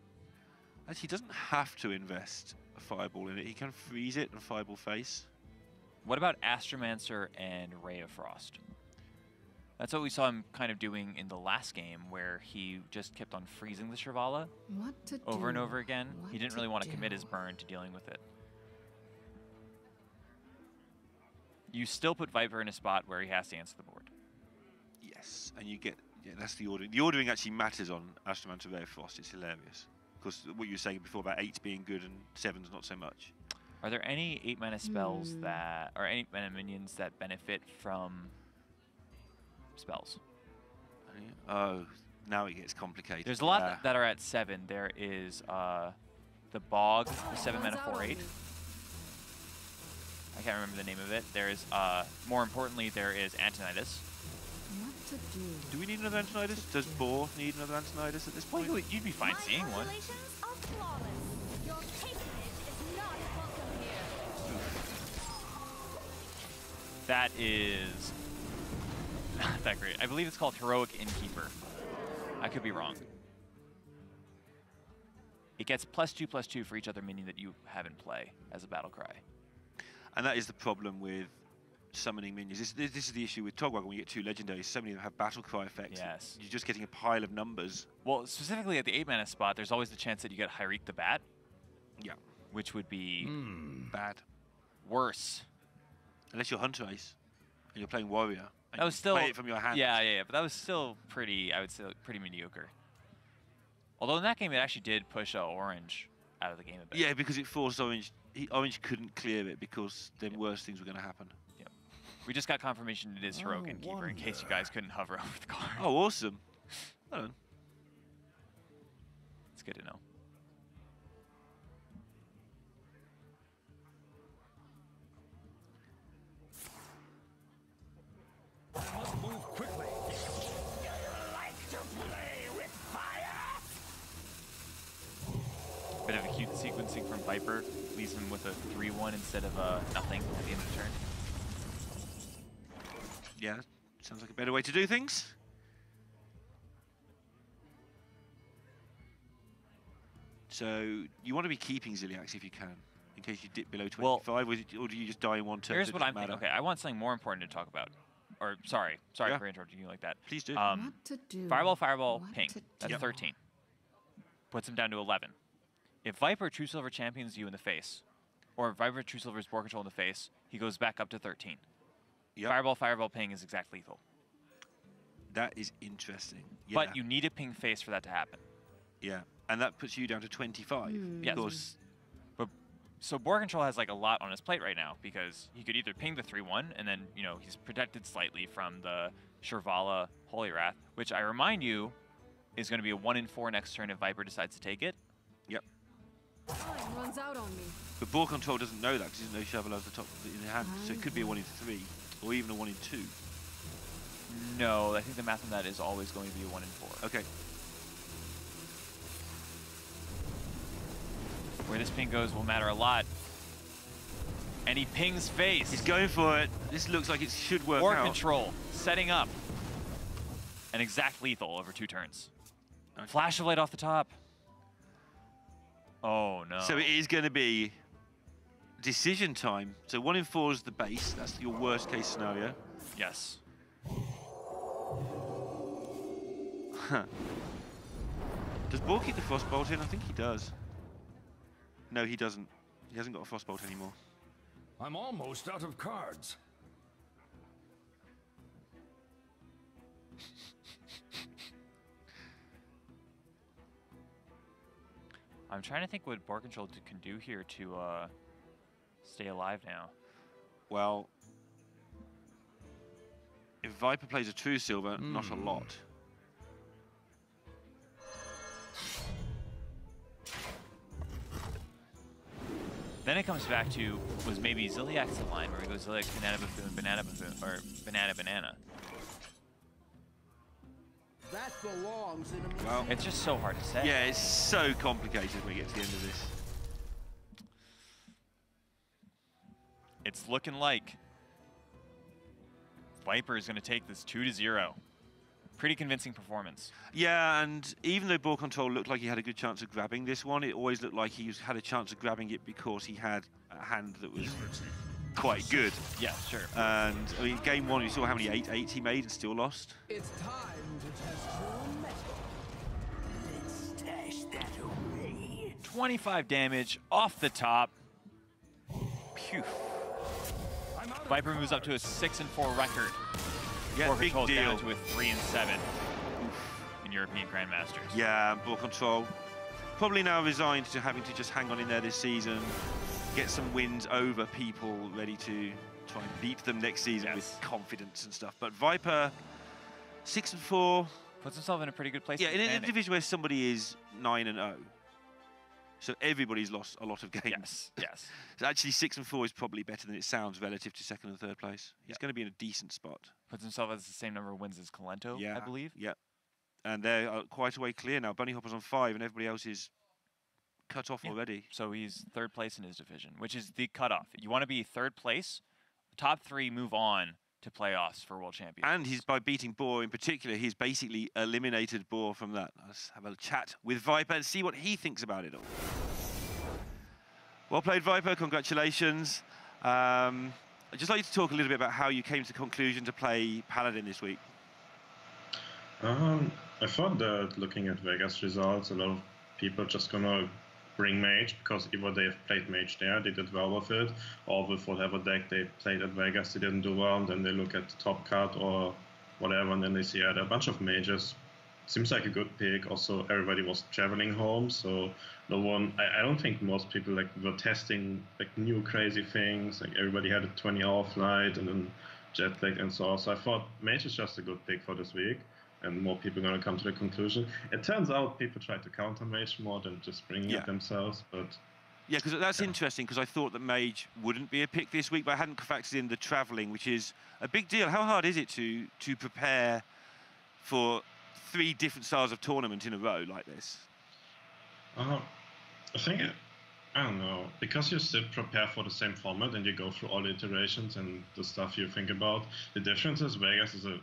Actually, he doesn't have to invest a fireball in it. He can freeze it and fireball face. What about Astromancer and Ray of Frost? That's what we saw him kind of doing in the last game, where he just kept on freezing the Shirvala over and over again. He didn't really want to commit his burn to dealing with it. You still put Viper in a spot where he has to answer the board. Yes, and you get... Yeah, that's the ordering. The ordering actually matters on Astromancer Ray of Frost. It's hilarious. Because what you were saying before about 8 being good and 7's not so much. Are there any 8-mana spells that, or 8-mana minions that benefit from spells? Oh, now it gets complicated. There's a lot that are at 7. There is the Bog, the 7-mana 4/8. I can't remember the name of it. There is, more importantly, there is Antonidas. Do we need another Antonidas? Does Boar need another Antonidas at this Well, point? you'd be fine seeing one. Calculations are flawless. Your patronage is not welcome here. That is not that great. I believe it's called Heroic Innkeeper. I could be wrong. It gets +2/+2 for each other minion that you have in play as a battle cry. And that is the problem with summoning minions. This is the issue with Togwag when you get 2 legendaries. So many of them have battle cry effects. Yes. You're just getting a pile of numbers. Well, specifically at the 8-mana spot, there's always the chance that you get Hyreek the Bat. Yeah. Which would be Bad. worse. Unless you're Hunter Ace and you're playing Warrior. And That was you still... play it from your hand. Yeah, but that was still pretty, I would say, pretty mediocre. Although in that game, it actually did push Orange out of the game a bit. Yeah, because it forced Orange. Orange couldn't clear it because then worse things were going to happen. Yep. We just got confirmation it is Heroic Innkeeper in case you guys couldn't hover over the card. Oh, awesome. Well done. It's good to know. I must move quickly. Bit of a cute sequencing from Viper leaves him with a 3/1 instead of a nothing at the end of the turn. Yeah, sounds like a better way to do things. So you want to be keeping Ziliax if you can, in case you dip below 25, or do you just die in one turn? Here's what I'm thinking. Okay, I want something more important to talk about. Or sorry Yeah. for interrupting you like that. Please do. Fireball, ping. That's 13. Puts him down to 11. If Viper True Silver champions you in the face, or Viper True Silver's BoarControl in the face, he goes back up to 13. Yep. Fireball ping is exact lethal. That is interesting. Yeah. But you need a ping face for that to happen. Yeah, and that puts you down to 25. Yes. Because So BoarControl has like a lot on his plate right now because he could either ping the 3/1 and then, you know, he's protected slightly from the Shirvala Holy Wrath, which I remind you is going to be a 1/4 next turn if Viper decides to take it. Yep. Time runs out on me. But BoarControl doesn't know that because he doesn't know Chevalier the top in hand. So it could be a 1/3 or even a 1/2. No, I think the math on that is always going to be a 1/4. Okay. Where this ping goes will matter a lot. And he pings face. He's going for it. This looks like it should work out. BoarControl, setting up. An exact lethal over 2 turns. Okay. Flash of light off the top. Oh, no. So it is going to be decision time. So 1/4 is the base. That's your worst case scenario. Yes. Does Boar keep the Frostbolt in? I think he does. No, he doesn't. He hasn't got a Frostbolt anymore. I'm almost out of cards. I'm trying to think what BoarControl can do here to stay alive now. Well, if Viper plays a true silver, not a lot. Then it comes back to, was maybe Ziliak's the line where we go Ziliak, Banana Buffoon, Banana Buffoon, or Banana Banana. That belongs in a Well, It's just so hard to say. yeah, it's so complicated when we get to the end of this. It's looking like Viper is going to take this 2-0. Pretty convincing performance. Yeah, and even though BoarControl looked like he had a good chance of grabbing this one, it always looked like he had a chance of grabbing it because he had a hand that was quite good. Yeah, sure. And I mean, game one, you saw how many 8-8s he made and still lost. It's time to test your metal. Let's stash that away. 25 damage off the top. Phew. Viper moves up to a 6-4 record. Yeah, big BoarControl deal. down to a 3-7 in European Grandmasters. Yeah, BoarControl probably now resigned to having to just hang on in there this season, get some wins over people ready to try and beat them next season with confidence and stuff. But Viper, 6-4. Puts himself in a pretty good place. Yeah, in a division where somebody is 9-0. So everybody's lost a lot of games. Yes, yes. So actually, 6-4 is probably better than it sounds relative to second and third place. He's going to be in a decent spot. Puts himself as the same number of wins as Kalento, Yeah, I believe. Yeah, and they're quite a way clear now. Bunny Hopper's on 5, and everybody else is cut off already. So he's third place in his division, which is the cutoff. You want to be third place, top 3 move on to playoffs for World Champions. And he's, by beating Boar in particular, he's basically eliminated Boar from that. Let's have a chat with Viper and see what he thinks about it all. Well played, Viper. Congratulations. I'd just like you to talk a little bit about how you came to the conclusion to play Paladin this week. I thought that looking at Vegas results, a lot of people just gonna bring Mage because either they've played Mage there, they did well with it, or with whatever deck they played at Vegas, they didn't do well, and then they look at the top card or whatever, and then they see, yeah, there are a bunch of Mages. Seems like a good pick. Also, everybody was traveling home, so no one. I don't think most people like were testing like new crazy things. Like everybody had a 20-hour flight and then jet lag and so on. So I thought Mage is just a good pick for this week, and more people are gonna come to the conclusion. It turns out people try to counter Mage more than just bringing it themselves, but. Yeah, because that's interesting, because I thought that Mage wouldn't be a pick this week, but I hadn't factored in the travelling, which is a big deal. How hard is it to prepare for 3 different styles of tournament in a row like this? I think, I don't know, because you still prepare for the same format and you go through all the iterations and the stuff you think about. The difference is Vegas is a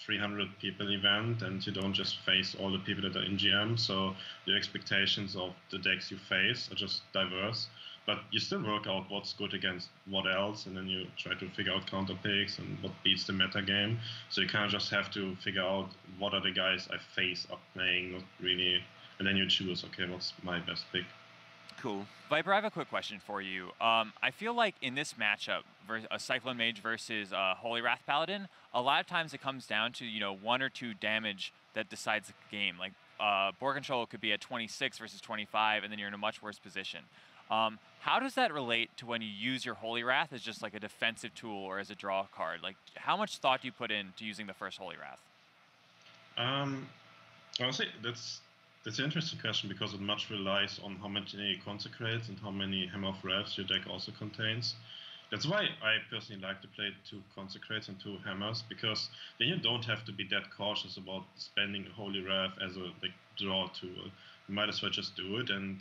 300 people event, and you don't just face all the people that are in GM, so the expectations of the decks you face are just diverse. But you still work out what's good against what else, and then you try to figure out counter picks and what beats the meta game. So you kind of just have to figure out what are the guys I face up playing, not really, and then you choose, okay, what's my best pick. Cool. Viper, I have a quick question for you. I feel like in this matchup, a Cyclone Mage versus Holy Wrath Paladin, a lot of times it comes down to 1 or 2 damage that decides the game. Like BoarControl could be at 26 versus 25, and then you're in a much worse position. How does that relate to when you use your Holy Wrath as just like a defensive tool or as a draw card? Like, how much thought do you put into using the first Holy Wrath? Honestly, that's an interesting question because it much relies on how many Consecrates and how many Hammer of Wraths your deck also contains. That's why I personally like to play 2 Consecrates and 2 Hammers, because then you don't have to be that cautious about spending Holy Wrath as a draw tool. You might as well just do it, and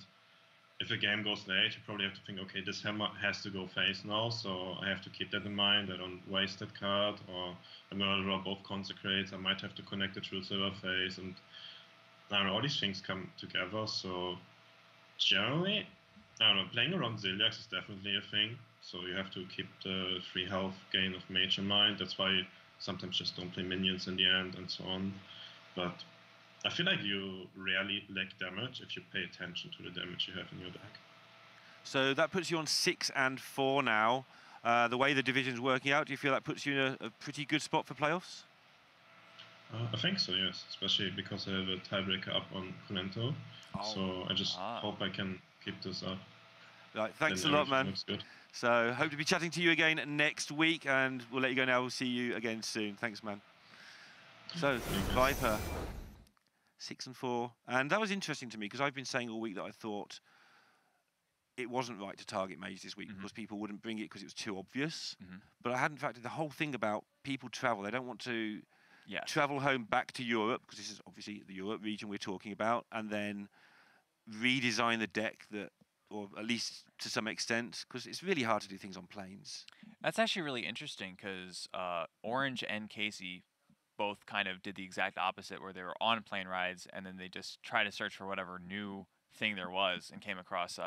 if a game goes late, you probably have to think, okay, this hammer has to go face now, so I have to keep that in mind. I don't waste that card, or I'm going to draw both Consecrates. I might have to connect the True Silver face, and I don't know, all these things come together. So generally, I don't know, playing around Ziliax is definitely a thing. So you have to keep the free health gain of Mage in mind. That's why you sometimes just don't play minions in the end and so on. But I feel like you rarely lack damage if you pay attention to the damage you have in your deck. So that puts you on 6 and 4 now. The way the division's working out, do you feel that puts you in a pretty good spot for playoffs? I think so, yes. Especially because I have a tiebreaker up on Colento. So I just hope I can keep this up. Right, thanks a Then lot, man. everything looks good. So hope to be chatting to you again next week, and we'll let you go now. We'll see you again soon. Thanks, man. So, Viper, 6 and 4. And that was interesting to me because I've been saying all week that I thought it wasn't right to target Mage this week because people wouldn't bring it because it was too obvious. But I hadn't factored the whole thing about people travel. They don't want to travel home back to Europe, because this is obviously the Europe region we're talking about, and then redesign the deck that, or at least to some extent, because it's really hard to do things on planes. That's actually really interesting because Orange and Casey both kind of did the exact opposite, where they were on plane rides and then they just tried to search for whatever new thing there was and came across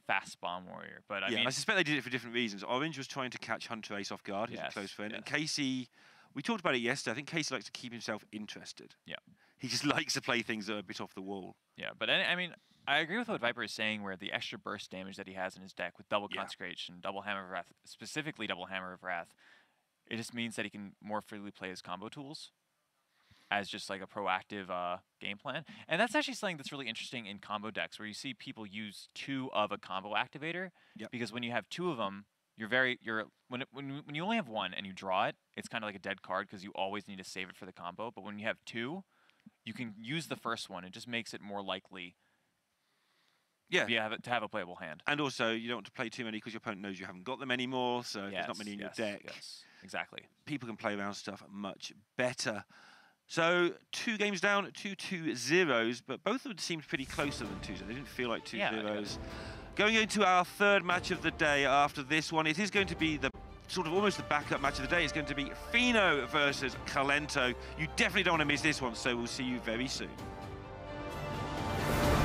Fast Bomb Warrior. But I mean, I suspect they did it for different reasons. Orange was trying to catch Hunter Ace off guard, he's a close friend, and Casey, we talked about it yesterday, I think Casey likes to keep himself interested. Yeah. He just likes to play things that are a bit off the wall. Yeah, but I mean, I agree with what Viper is saying, where the extra burst damage that he has in his deck with double Consecration, double Hammer of Wrath, specifically double Hammer of Wrath, it just means that he can more freely play his combo tools as just like a proactive game plan. And that's actually something that's really interesting in combo decks, where you see people use 2 of a combo activator, because when you have 2 of them, when you only have 1 and you draw it, it's kind of like a dead card because you always need to save it for the combo. But when you have 2, you can use the first one. It just makes it more likely to have a playable hand. And also, you don't want to play too many because your opponent knows you haven't got them anymore, so there's not many in your deck. Yes, exactly. People can play around stuff much better. So 2 games down, 2-2-0s, but both of them seemed pretty closer than 2-0. They didn't feel like 2-0s. Going into our third match of the day after this one, it is going to be the sort of almost the backup match of the day. It's going to be Fino versus Colento. You definitely don't want to miss this one, so we'll see you very soon.